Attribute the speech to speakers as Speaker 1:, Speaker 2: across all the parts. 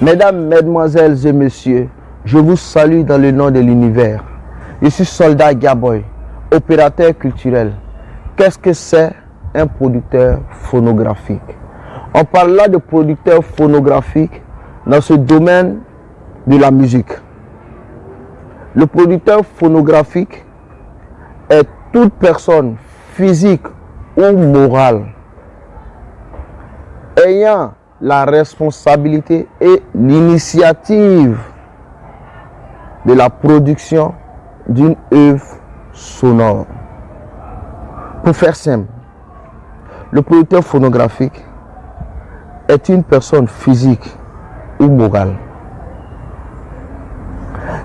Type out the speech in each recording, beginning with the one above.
Speaker 1: Mesdames, Mesdemoiselles et Messieurs, je vous salue dans le nom de l'univers. Je suis Soldat Gaboy, opérateur culturel. Qu'est-ce que c'est un producteur phonographique? On parle là de producteur phonographique dans ce domaine de la musique. Le producteur phonographique est toute personne physique ou morale ayant la responsabilité et l'initiative de la production d'une œuvre sonore. Pour faire simple, le producteur phonographique est une personne physique ou morale.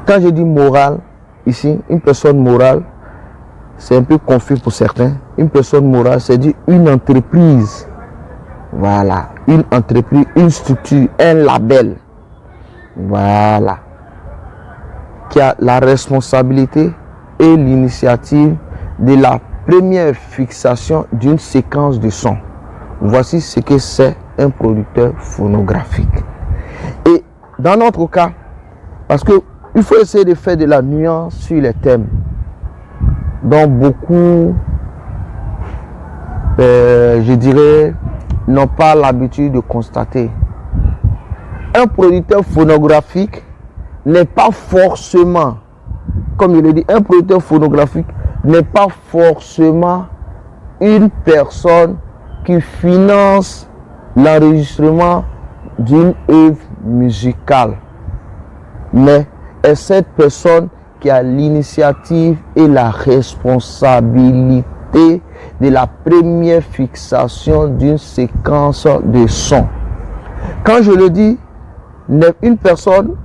Speaker 1: Quand je dis morale, ici, une personne morale, c'est un peu confus pour certains. Une personne morale, c'est dire une entreprise. Voilà, une entreprise, une structure, un label. Voilà. Qui a la responsabilité et l'initiative de la première fixation d'une séquence de son. Voici ce que c'est un producteur phonographique. Et dans notre cas, parce que il faut essayer de faire de la nuance sur les thèmes dont beaucoup, je dirais, n'ont pas l'habitude de constater. Un producteur phonographique n'est pas forcément, comme je l'ai dit, un producteur phonographique n'est pas forcément une personne qui finance l'enregistrement d'une œuvre musicale, mais est cette personne qui a l'initiative et la responsabilité de la première fixation d'une séquence de son. Quand je le dis, une personne,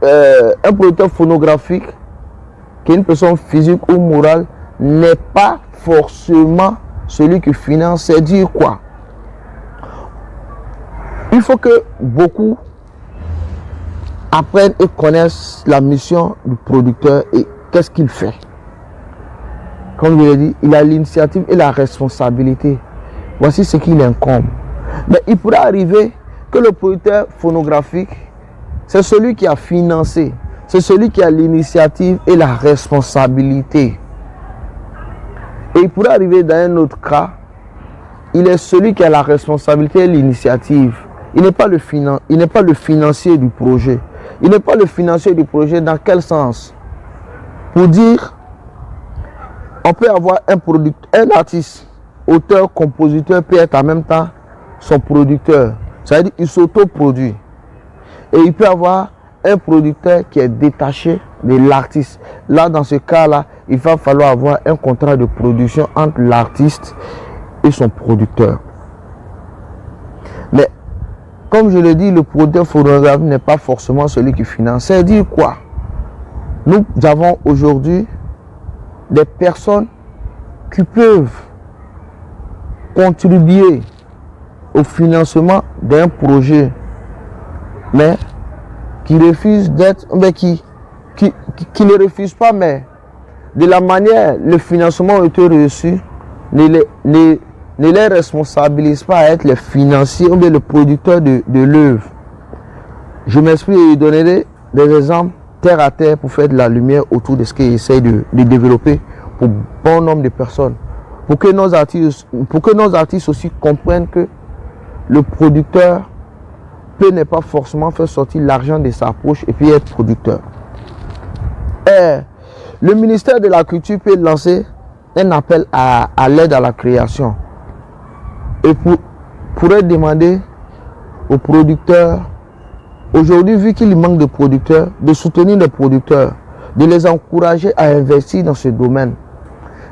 Speaker 1: un producteur phonographique, qui est une personne physique ou morale, n'est pas forcément celui qui finance. C'est dire quoi? Il faut que beaucoup apprennent et connaissent la mission du producteur et qu'est-ce qu'il fait. Comme je l'ai dit, il a l'initiative et la responsabilité. Voici ce qu'il incombe. Mais il pourrait arriver que le producteur phonographique, c'est celui qui a financé, c'est celui qui a l'initiative et la responsabilité. Et il pourrait arriver dans un autre cas, il est celui qui a la responsabilité et l'initiative. Il n'est pas le financier du projet. Il n'est pas le financier du projet dans quel sens? Pour dire, on peut avoir un artiste, auteur, compositeur, peut être en même temps son producteur. Ça veut dire qu'il s'autoproduit. Et il peut avoir un producteur qui est détaché de l'artiste. Là, dans ce cas-là, il va falloir avoir un contrat de production entre l'artiste et son producteur. Mais, comme je l'ai dit, le producteur phonographique n'est pas forcément celui qui finance. C'est-à-dire quoi? Nous avons aujourd'hui des personnes qui peuvent contribuer au financement d'un projet, mais qui refusent d'être, qui ne refusent pas, mais de la manière le financement a été reçu, ne les responsabilise pas à être les financiers ou bien le producteur de l'œuvre. Je m'explique et donnerai des exemples terre à terre pour faire de la lumière autour de ce qu'ils essayent de développer pour bon nombre de personnes. Pour que nos artistes aussi comprennent que le producteur ne pas forcément faire sortir l'argent de sa poche et puis être producteur. Le ministère de la Culture peut lancer un appel à l'aide à la création et pourrait demander aux producteurs, aujourd'hui vu qu'il manque de producteurs, de soutenir les producteurs, de les encourager à investir dans ce domaine.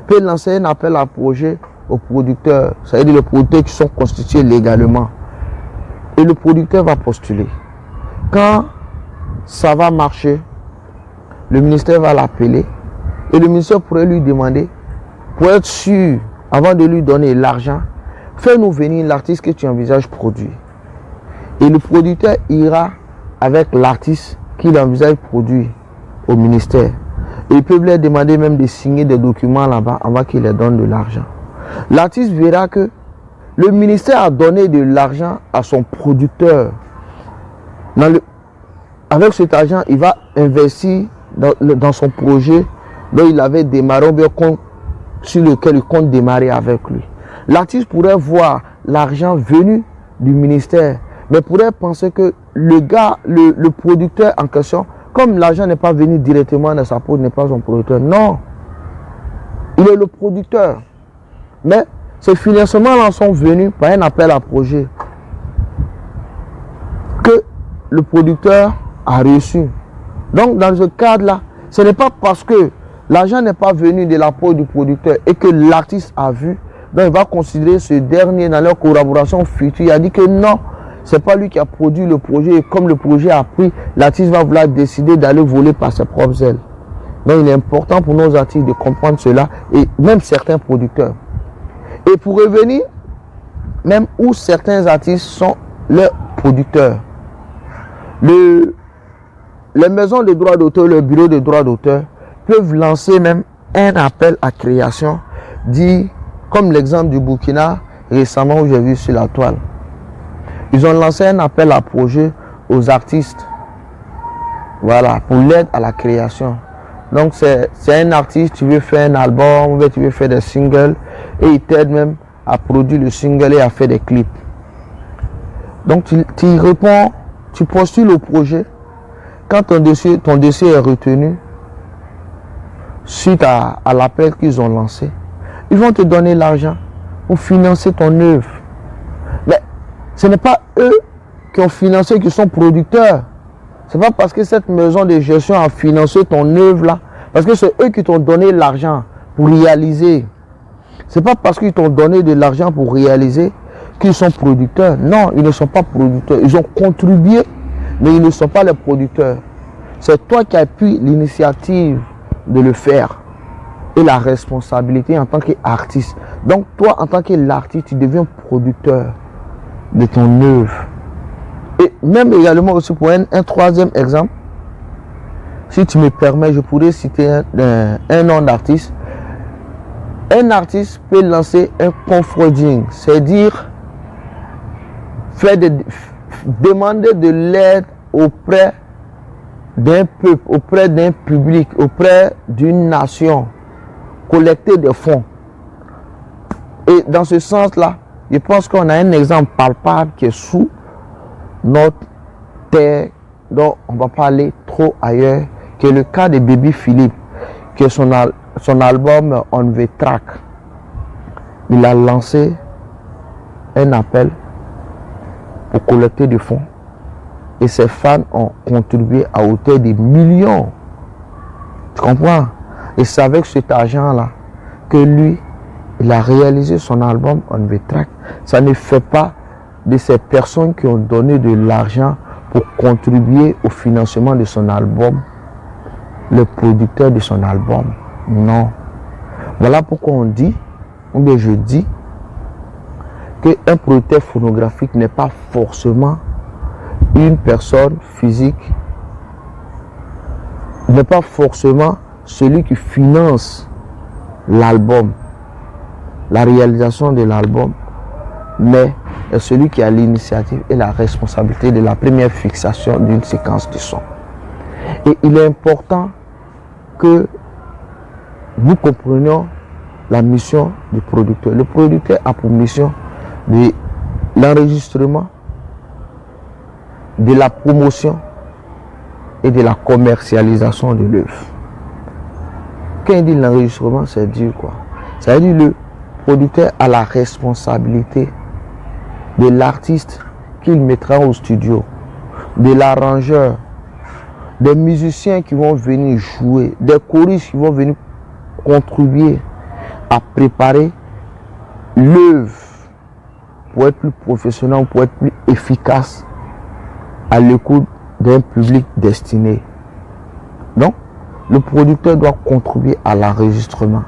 Speaker 1: Peut lancer un appel à projet aux producteurs, c'est-à-dire les producteurs qui sont constitués légalement. Et le producteur va postuler. Quand ça va marcher, le ministère va l'appeler et le ministère pourrait lui demander, pour être sûr, avant de lui donner l'argent, fais-nous venir l'artiste que tu envisages produire. Et le producteur ira avec l'artiste qu'il envisage produire au ministère. Et ils peuvent leur demander même de signer des documents là-bas avant qu'il leur donne de l'argent. L'artiste verra que le ministère a donné de l'argent à son producteur. avec cet argent, il va investir dans son projet dont il avait démarré, ou bien sur lequel il compte démarrer avec lui. L'artiste pourrait voir l'argent venu du ministère, mais pourrait penser que le gars, le producteur en question, comme l'argent n'est pas venu directement de sa poche, n'est pas son producteur. Non, il est le producteur. Mais ces financements-là sont venus par un appel à projet que le producteur a reçu. Donc, dans ce cadre-là, ce n'est pas parce que l'argent n'est pas venu de la poche du producteur et que l'artiste a vu, donc il va considérer ce dernier dans leur collaboration future. Il a dit que non, c'est pas lui qui a produit le projet, et comme le projet a pris, l'artiste va vouloir décider d'aller voler par ses propres ailes. Donc, il est important pour nos artistes de comprendre cela, et même certains producteurs. Et pour revenir, même où certains artistes sont leurs producteurs, les maisons de droits d'auteur, le bureau de droits d'auteur peuvent lancer même un appel à création, dit comme l'exemple du Burkina récemment où j'ai vu sur la toile. Ils ont lancé un appel à projet aux artistes, voilà, pour l'aide à la création. Donc c'est un artiste, tu veux faire un album, tu veux faire des singles, et il t'aide même à produire le single et à faire des clips. Donc tu réponds, tu postules au projet. Quand ton dossier est retenu, suite à l'appel qu'ils ont lancé, ils vont te donner l'argent pour financer ton œuvre. Mais ce n'est pas eux qui ont financé, qui sont producteurs. Ce n'est pas parce que cette maison de gestion a financé ton œuvre là, parce que c'est eux qui t'ont donné l'argent pour réaliser. Ce n'est pas parce qu'ils t'ont donné de l'argent pour réaliser qu'ils sont producteurs. Non, ils ne sont pas producteurs. Ils ont contribué, mais ils ne sont pas les producteurs. C'est toi qui as pris l'initiative de le faire et la responsabilité en tant qu'artiste. Donc toi, en tant qu'artiste, tu deviens producteur de ton œuvre. Et même également aussi pour un troisième exemple, si tu me permets, je pourrais citer un nom d'artiste. Un artiste peut lancer un crowdfunding, c'est-à-dire demander de l'aide auprès d'un peuple, auprès d'un public, auprès d'une nation, collecter des fonds. Et dans ce sens-là, je pense qu'on a un exemple palpable qui est sous notre terre, dont on ne va pas aller trop ailleurs, qui est le cas de Baby Philippe, qui est son album On the Track. Il a lancé un appel pour collecter des fonds. Et ses fans ont contribué à hauteur de millions. Tu comprends? Et c'est avec cet argent-là que lui, il a réalisé son album On the Track. Ça ne fait pas de ces personnes qui ont donné de l'argent pour contribuer au financement de son album, le producteur de son album. Non. Voilà pourquoi on dit, ou bien je dis, qu'un producteur phonographique n'est pas forcément une personne physique, n'est pas forcément celui qui finance l'album, la réalisation de l'album, mais est celui qui a l'initiative et la responsabilité de la première fixation d'une séquence de son. Et il est important que nous comprenions la mission du producteur. Le producteur a pour mission de l'enregistrement, de la promotion et de la commercialisation de l'œuvre. Quand il dit l'enregistrement, c'est dire quoi? Ça veut dire le producteur a la responsabilité de l'artiste qu'il mettra au studio, de l'arrangeur, des musiciens qui vont venir jouer, des choristes qui vont venir contribuer à préparer l'œuvre pour être plus professionnel, pour être plus efficace à l'écoute d'un public destiné. Donc, le producteur doit contribuer à l'enregistrement.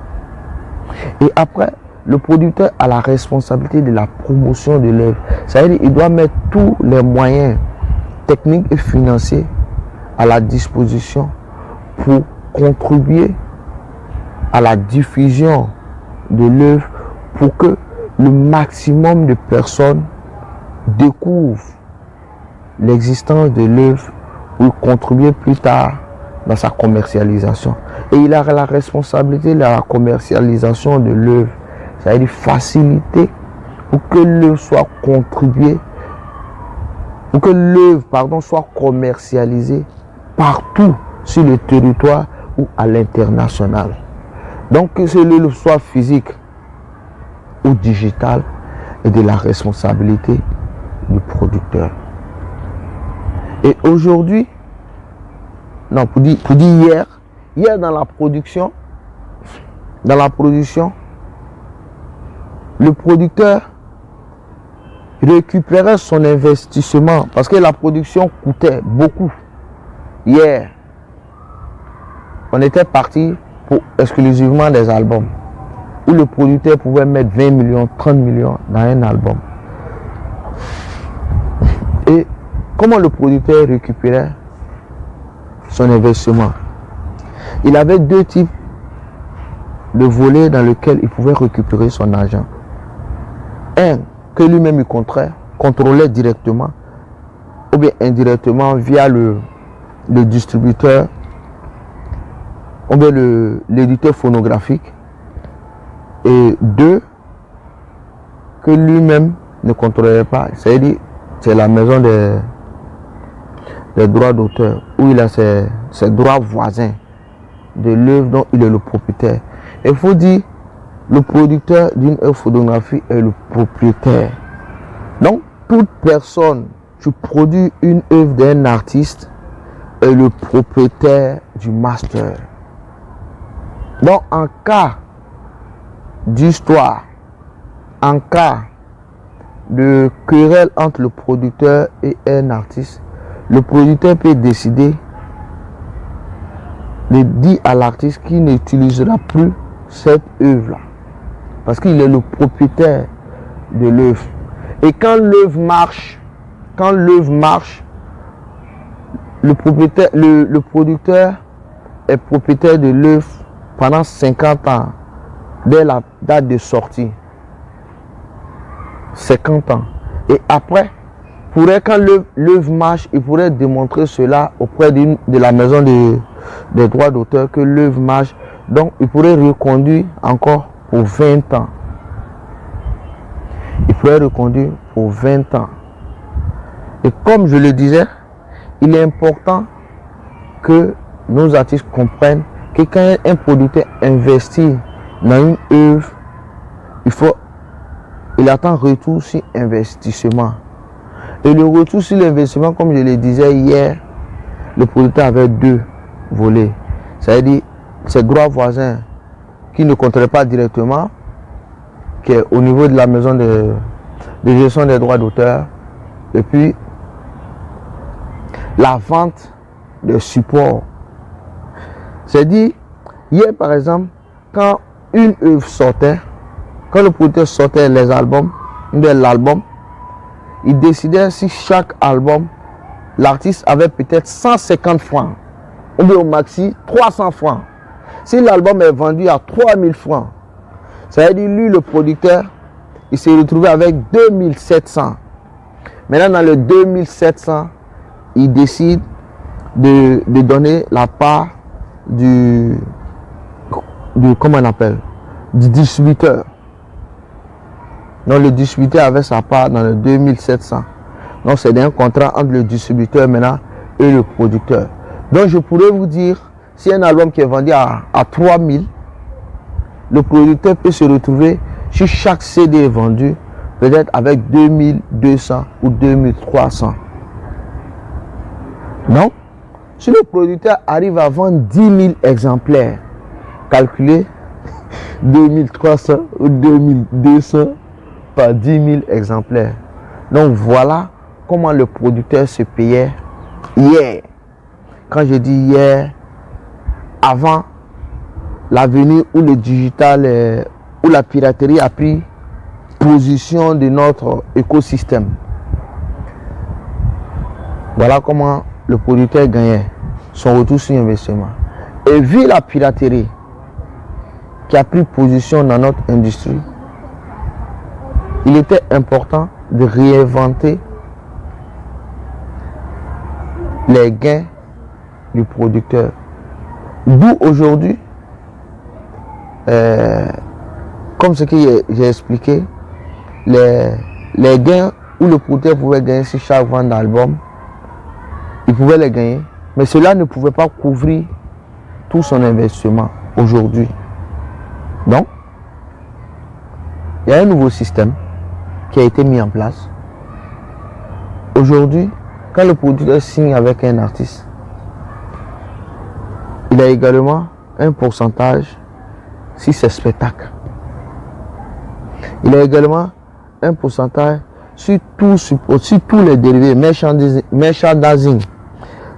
Speaker 1: Et après, le producteur a la responsabilité de la promotion de l'œuvre. Ça veut dire qu'il doit mettre tous les moyens techniques et financiers à la disposition pour contribuer à la diffusion de l'œuvre pour que le maximum de personnes découvrent l'existence de l'œuvre pour contribuer plus tard dans sa commercialisation. Et il a la responsabilité de la commercialisation de l'œuvre. Ça veut dire faciliter pour que l'œuvre soit contribuée, pour que l'œuvre, soit commercialisée partout sur le territoire ou à l'international. Donc que ce l'œuvre soit physique ou digital est de la responsabilité du producteur. Et aujourd'hui, non, pour dire hier dans la production, le producteur récupérait son investissement parce que la production coûtait beaucoup. Hier, on était parti pour exclusivement des albums où le producteur pouvait mettre 20 millions, 30 millions dans un album. Et comment le producteur récupérait son investissement? Il avait deux types de volets dans lesquels il pouvait récupérer son argent. Un, que lui-même il contrôlait directement ou bien indirectement via le distributeur ou bien l'éditeur phonographique. Et deux, que lui-même ne contrôlait pas. C'est-à-dire, c'est la maison des droits d'auteur où il a ses droits voisins de l'œuvre dont il est le propriétaire. Il faut dire, le producteur d'une œuvre photographique est le propriétaire. Donc, toute personne qui produit une œuvre d'un artiste est le propriétaire du master. Donc, en cas d'histoire, en cas de querelle entre le producteur et un artiste, le producteur peut décider de dire à l'artiste qu'il n'utilisera plus cette œuvre-là. Parce qu'il est le propriétaire de l'œuvre. Et quand l'œuvre marche, le producteur est propriétaire de l'œuvre pendant 50 ans, dès la date de sortie. 50 ans. Et après, quand l'œuvre marche, il pourrait démontrer cela auprès de la maison des droits d'auteur que l'œuvre marche. Donc, il pourrait reconduire encore pour 20 ans. Il pourrait reconduire pour 20 ans. Et comme je le disais, il est important que nos artistes comprennent que quand un producteur investit dans une œuvre, il attend retour sur investissement. Et le retour sur l'investissement, comme je le disais hier, le producteur avait deux volets. C'est-à-dire ses droits voisins qui ne contrôlent pas directement, qui est au niveau de la maison de gestion des droits d'auteur, et puis la vente de support. C'est-à-dire, hier par exemple, quand une œuvre sortait, quand le producteur sortait les albums, l'album, il décidait si chaque album, l'artiste avait peut-être 150 francs, ou bien au maxi 300 francs. Si l'album est vendu à 3000 francs, ça veut dire lui, le producteur, il s'est retrouvé avec 2700. Maintenant, dans le 2700, il décide de donner la part du distributeur. Donc le distributeur avait sa part dans le 2700. Donc c'est un contrat entre le distributeur maintenant et le producteur. Donc je pourrais vous dire, si un album qui est vendu à 3000, le producteur peut se retrouver, si chaque CD est vendu, peut-être avec 2200 ou 2300. Donc, si le producteur arrive à vendre 10 000 exemplaires, calculez 2300 ou 2200 par 10 000 exemplaires. Donc voilà comment le producteur se payait hier. Quand je dis hier, avant l'avenir où le digital, où la piraterie a pris position de notre écosystème. Voilà comment le producteur gagnait son retour sur investissement. Et vu la piraterie qui a pris position dans notre industrie, il était important de réinventer les gains du producteur. D'où aujourd'hui, comme ce que j'ai expliqué, les gains où le producteur pouvait gagner sur chaque vente d'album, il pouvait les gagner, mais cela ne pouvait pas couvrir tout son investissement aujourd'hui. Donc, il y a un nouveau système qui a été mis en place. Aujourd'hui, quand le producteur signe avec un artiste, il a également un pourcentage sur ses spectacles. Il a également un pourcentage sur tous les dérivés, merchandising,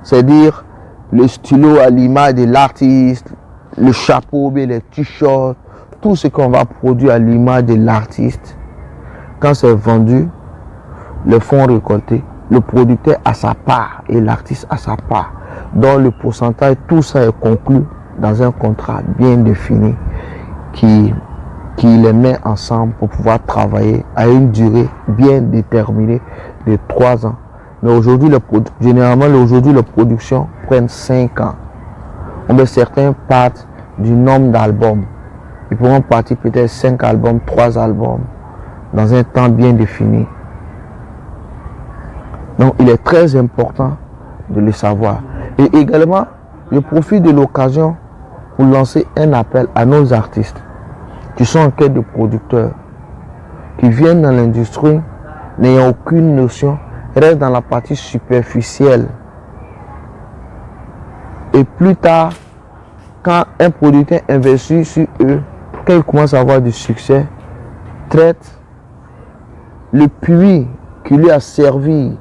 Speaker 1: c'est-à-dire le stylo à l'image de l'artiste, le chapeau, les t-shirts, tout ce qu'on va produire à l'image de l'artiste. Quand c'est vendu, le fonds récolté, le producteur a sa part et l'artiste a sa part. Donc le pourcentage, tout ça est conclu dans un contrat bien défini qui les met ensemble pour pouvoir travailler à une durée bien déterminée de 3 ans. Mais aujourd'hui, généralement, aujourd'hui, les productions prennent 5 ans. Mais certains partent du nombre d'albums. Ils pourront partir peut-être 5 albums, 3 albums, dans un temps bien défini. Donc, il est très important de le savoir. Et également, je profite de l'occasion pour lancer un appel à nos artistes qui sont en quête de producteurs, qui viennent dans l'industrie n'ayant aucune notion, restent dans la partie superficielle. Et plus tard, quand un producteur investit sur eux, quand il commence à avoir du succès, traite le puits qui lui a servi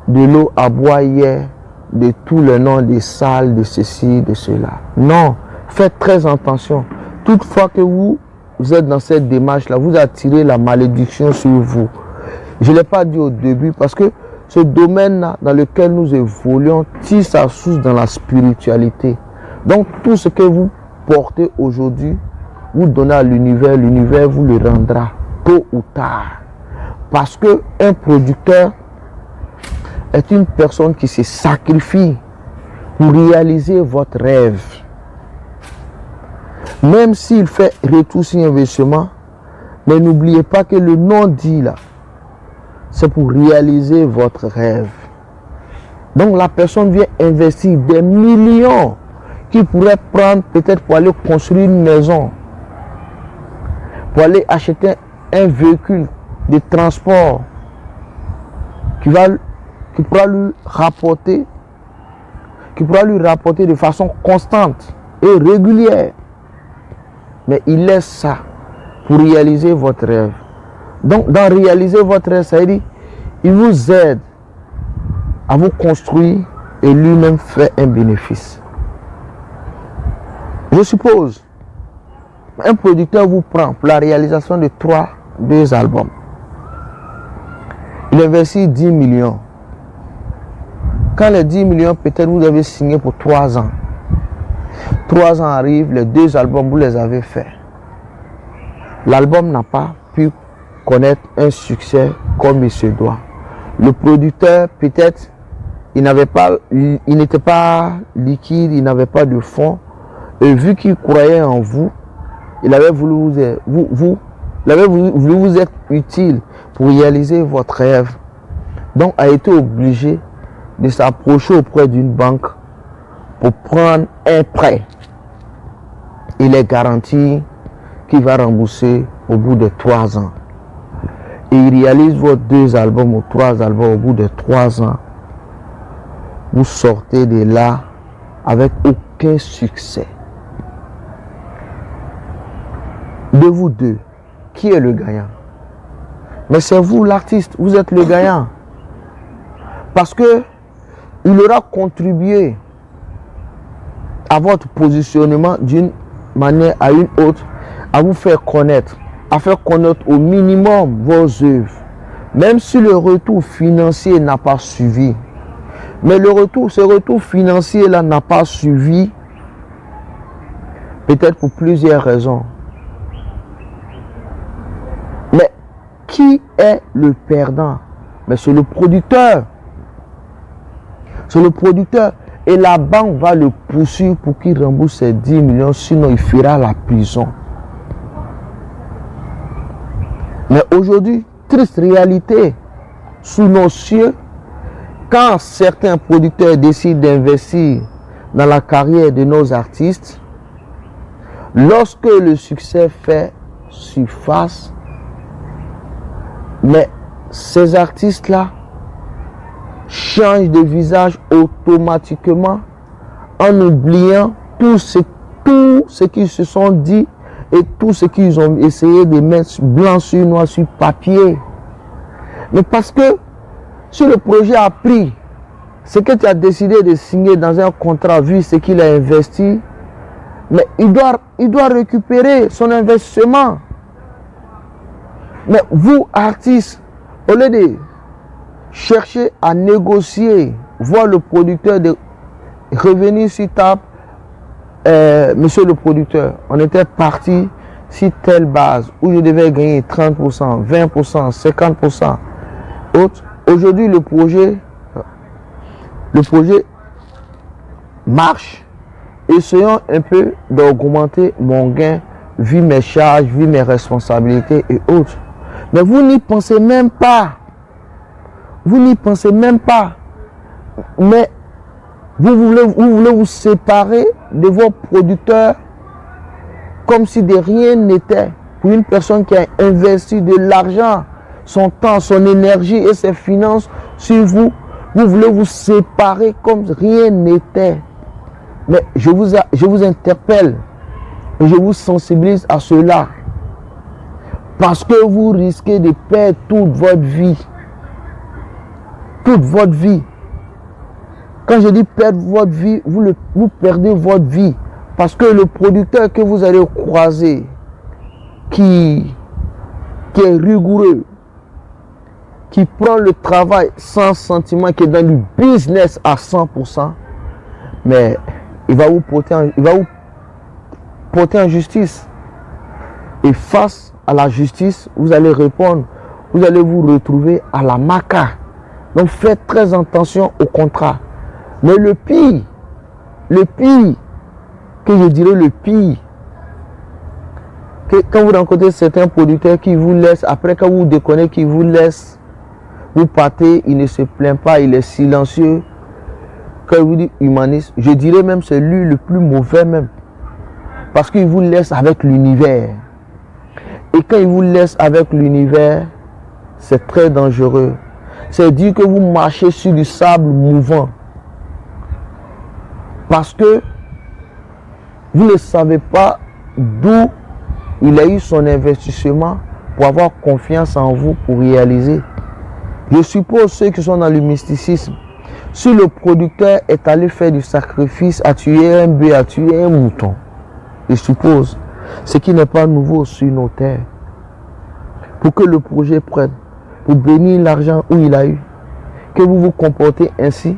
Speaker 1: de l'eau à boire hier, de tout le nom des salles, de ceci, de cela. Non, faites très attention. Toutefois que vous êtes dans cette démarche-là, vous attirez la malédiction sur vous. Je ne l'ai pas dit au début parce que ce domaine-là dans lequel nous évoluons tire sa source dans la spiritualité. Donc tout ce que vous portez aujourd'hui, vous donnez à l'univers, l'univers vous le rendra tôt ou tard. Parce qu'un producteur est une personne qui se sacrifie pour réaliser votre rêve. Même s'il fait retour sur investissement, mais n'oubliez pas que le nom dit là, c'est pour réaliser votre rêve. Donc la personne vient investir des millions qu'il pourrait prendre peut-être pour aller construire une maison, pour aller acheter un véhicule de transport qui pourra lui rapporter de façon constante et régulière. Mais il laisse ça pour réaliser votre rêve. Donc, dans réaliser votre rêve, ça veut dire, il vous aide à vous construire et lui-même fait un bénéfice. Je suppose, un producteur vous prend pour la réalisation de 2 albums. Il investit 10 millions. Quand les 10 millions, peut-être vous avez signé pour 3 ans. 3 ans arrivent, les 2 albums, vous les avez faits. L'album n'a pas pu connaître un succès comme il se doit. Le producteur, peut-être, il n'était pas liquide, il n'avait pas de fonds. Et vu qu'il croyait en vous, il avait voulu vous être utile pour réaliser votre rêve. Donc, a été obligé de s'approcher auprès d'une banque pour prendre un prêt. Il est garanti qu'il va rembourser au bout de 3 ans. Et il réalise vos 2 albums ou 3 albums au bout de 3 ans. Vous sortez de là avec aucun succès. De vous deux, qui est le gagnant? Mais c'est vous l'artiste, vous êtes le gagnant. Parce que il aura contribué à votre positionnement d'une manière à une autre, à vous faire connaître, à faire connaître au minimum vos œuvres. Même si le retour financier n'a pas suivi. Mais ce retour financier-là n'a pas suivi, peut-être pour plusieurs raisons. Mais qui est le perdant? Mais c'est le producteur. C'est le producteur. Et la banque va le poursuivre pour qu'il rembourse ses 10 millions, sinon il fera la prison. Mais aujourd'hui, triste réalité, sous nos cieux, quand certains producteurs décident d'investir dans la carrière de nos artistes, lorsque le succès fait surface, mais ces artistes-là changent de visage automatiquement en oubliant tout ce qu'ils se sont dit et tout ce qu'ils ont essayé de mettre blanc sur noir sur papier. Mais parce que si le projet a pris ce que tu as décidé de signer dans un contrat, vu ce qu'il a investi, mais il doit récupérer son investissement. Mais vous, artistes, au lieu de chercher à négocier, voir le producteur de revenir sur table, monsieur le producteur, on était parti sur telle base où je devais gagner 30%, 20%, 50%. Aujourd'hui, le projet marche. Essayons un peu d'augmenter mon gain, vu mes charges, vu mes responsabilités et autres. Mais vous n'y pensez même pas. Vous n'y pensez même pas. Mais vous voulez vous séparer de vos producteurs comme si de rien n'était. Pour une personne qui a investi de l'argent, son temps, son énergie et ses finances sur vous, vous voulez vous séparer comme rien n'était. Mais je vous interpelle et je vous sensibilise à cela. Parce que vous risquez de perdre toute votre vie. Toute votre vie. Quand je dis perdre votre vie, vous perdez votre vie. Parce que le producteur que vous allez croiser, qui est rigoureux, qui prend le travail sans sentiment, qui est dans du business à 100%, mais il va vous porter en justice. Et face à la justice, vous allez répondre, vous allez vous retrouver à la maca. Donc faites très attention au contrat. Mais le pire, que je dirais le pire, que quand vous rencontrez certains producteurs qui vous laissent, après quand vous déconnez, qui vous laissent, vous partez, il ne se plaint pas, il est silencieux. Quand vous dites humaniste, je dirais même c'est lui le plus mauvais même. Parce qu'il vous laisse avec l'univers. Et quand il vous laisse avec l'univers, c'est très dangereux. C'est dire que vous marchez sur du sable mouvant. Parce que vous ne savez pas d'où il a eu son investissement pour avoir confiance en vous pour réaliser. Je suppose ceux qui sont dans le mysticisme. Si le producteur est allé faire du sacrifice, à tuer un bœuf, à tuer un mouton, je suppose, ce qui n'est pas nouveau sur nos terres, pour que le projet prenne, pour bénir l'argent où il a eu, que vous vous comportez ainsi,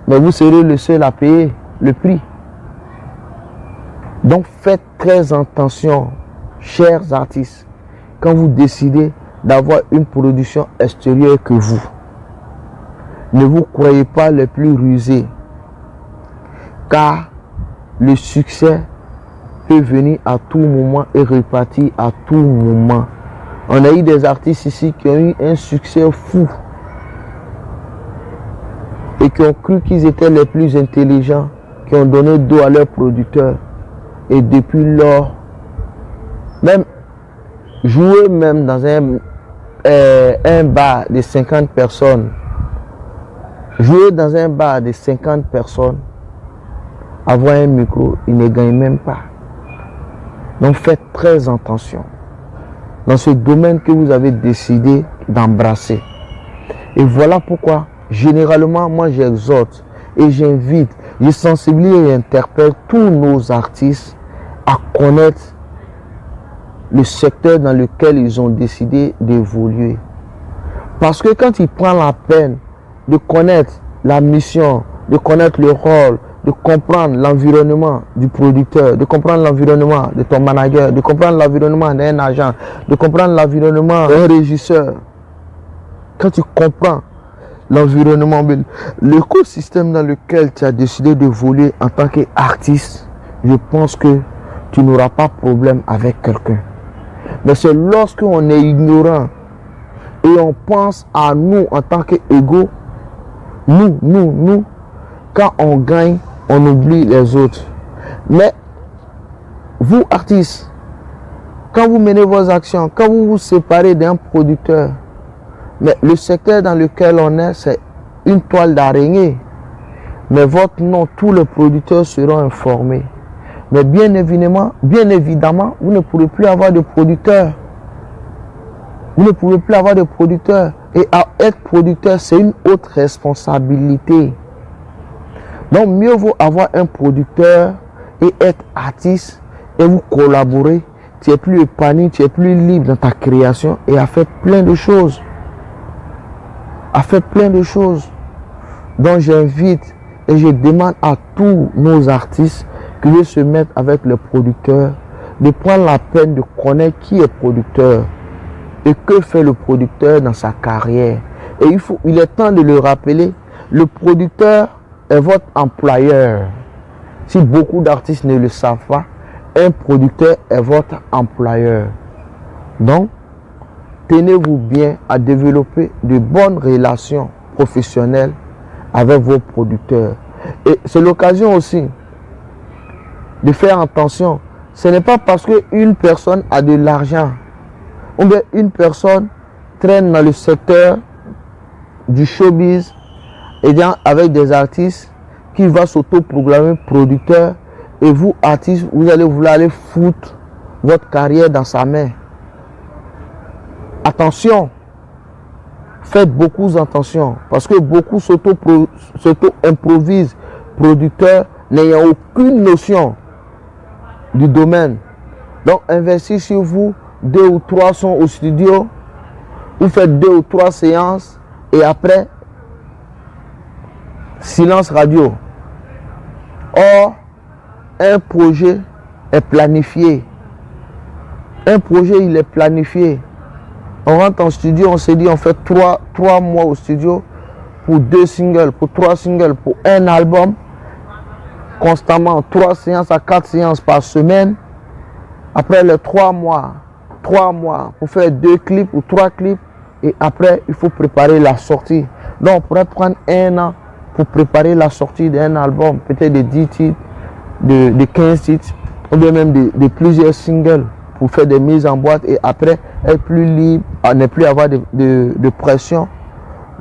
Speaker 1: mais vous serez le seul à payer le prix. Donc faites très attention, chers artistes, quand vous décidez d'avoir une production extérieure que vous. Ne vous croyez pas les plus rusés, car le succès peut venir à tout moment et repartir à tout moment. On a eu des artistes ici qui ont eu un succès fou et qui ont cru qu'ils étaient les plus intelligents, qui ont donné dos à leurs producteurs. Et depuis lors, même jouer même dans un bar de 50 personnes, jouer dans un bar de 50 personnes, avoir un micro, il ne gagne même pas. Donc faites très attention dans ce domaine que vous avez décidé d'embrasser. Et voilà pourquoi, généralement, moi j'exhorte et j'invite, je sensibilise et interpelle tous nos artistes à connaître le secteur dans lequel ils ont décidé d'évoluer. Parce que quand ils prennent la peine de connaître la mission, de connaître le rôle, de comprendre l'environnement du producteur, de comprendre l'environnement de ton manager, de comprendre l'environnement d'un agent, de comprendre l'environnement d'un régisseur. Quand tu comprends l'environnement, l'écosystème dans lequel tu as décidé de voler en tant qu'artiste, je pense que tu n'auras pas de problème avec quelqu'un. Mais c'est lorsqu'on est ignorant et on pense à nous en tant qu'égaux, nous, quand on gagne, on oublie les autres. Mais vous, artistes, quand vous menez vos actions, quand vous vous séparez d'un producteur, mais le secteur dans lequel on est, c'est une toile d'araignée. Mais votre nom, tous les producteurs seront informés. Mais bien évidemment, vous ne pourrez plus avoir de producteurs. Vous ne pouvez plus avoir de producteurs. Et à être producteur, c'est une autre responsabilité. Donc, mieux vaut avoir un producteur et être artiste et vous collaborer. Tu es plus épanoui, tu es plus libre dans ta création et à faire plein de choses. Donc, j'invite et je demande à tous nos artistes qui veulent se mettre avec les producteurs de prendre la peine de connaître qui est producteur et que fait le producteur dans sa carrière. Et il est temps de le rappeler, le producteur est votre employeur. Si beaucoup d'artistes ne le savent pas, un producteur est votre employeur. Donc, tenez-vous bien à développer de bonnes relations professionnelles avec vos producteurs. Et c'est l'occasion aussi de faire attention. Ce n'est pas parce qu'une personne a de l'argent ou bien une personne traîne dans le secteur du showbiz et bien avec des artistes qui va s'auto-proclamer producteur et vous, artistes, vous allez vouloir aller foutre votre carrière dans sa main. Attention, faites beaucoup attention parce que beaucoup s'auto-improvisent producteurs n'ayant aucune notion du domaine. Donc, investissez sur vous, 2 ou 3 sons au studio, vous faites 2 ou 3 séances et après, silence radio. Or, un projet est planifié. Un projet, il est planifié. On rentre en studio, on s'est dit, on fait 3 mois au studio pour 2 singles, pour 3 singles, pour un album. Constamment, 3 séances à 4 séances par semaine. Après les 3 mois pour faire 2 clips ou 3 clips. Et après, il faut préparer la sortie. Donc, on pourrait prendre 1 an pour préparer la sortie d'un album, peut-être de 10 titres, de 15 titres, ou bien même de plusieurs singles pour faire des mises en boîte et après être plus libre, ne plus avoir de pression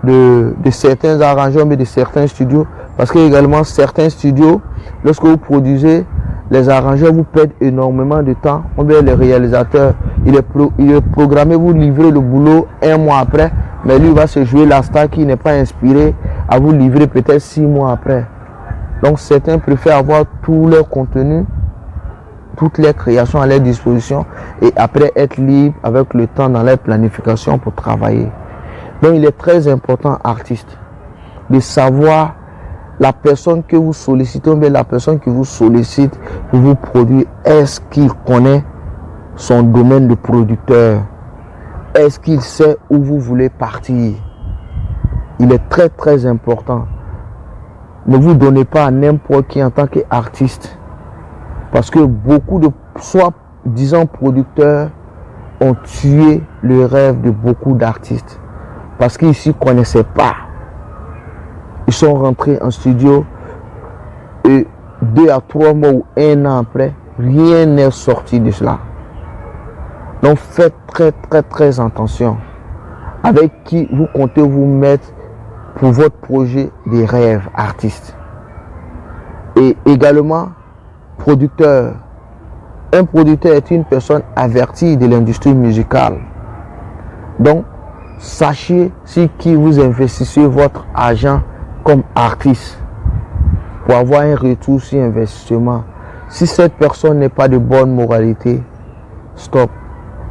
Speaker 1: de certains arrangeurs, mais de certains studios. Parce que également certains studios, lorsque vous produisez, les arrangeurs vous perdent énormément de temps. Ou bien les réalisateurs, il est programmé, vous livrez le boulot 1 mois après, mais lui va se jouer la star qui n'est pas inspiré à vous livrer peut-être 6 mois après. Donc certains préfèrent avoir tout leur contenu, toutes les créations à leur disposition et après être libre avec le temps dans leur planification pour travailler. Donc il est très important, artiste, de savoir la personne que vous sollicitez, mais la personne qui vous sollicite pour vous produire, est-ce qu'il connaît son domaine de producteur? Est-ce qu'il sait où vous voulez partir? Il est très très important. Ne vous donnez pas à n'importe qui en tant qu'artiste. Parce que beaucoup de soi-disant producteurs ont tué le rêve de beaucoup d'artistes. Parce qu'ils ne s'y connaissaient pas. Ils sont rentrés en studio et 2 à 3 mois ou 1 an après, rien n'est sorti de cela. Donc faites très très très attention avec qui vous comptez vous mettre pour votre projet des rêves artistes. Et également, producteur. Un producteur est une personne avertie de l'industrie musicale. Donc, sachez sur qui vous investissez votre argent comme artiste pour avoir un retour sur investissement. Si cette personne n'est pas de bonne moralité, stop.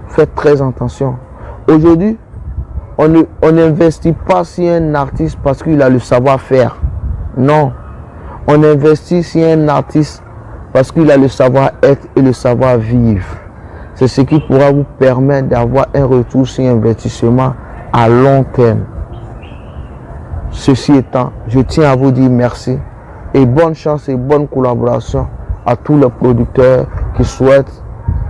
Speaker 1: Faites très attention. Aujourd'hui, on n'investit pas sur un artiste parce qu'il a le savoir-faire. Non. On investit sur un artiste parce qu'il a le savoir-être et le savoir-vivre. C'est ce qui pourra vous permettre d'avoir un retour sur investissement à long terme. Ceci étant, je tiens à vous dire merci et bonne chance et bonne collaboration à tous les producteurs qui souhaitent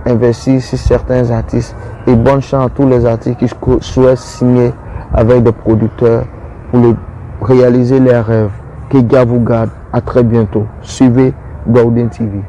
Speaker 1: investir sur certains artistes et bonne chance à tous les artistes qui souhaitent signer avec des producteurs pour réaliser leurs rêves. Que Dieu vous garde. À très bientôt. Suivez Golden TV.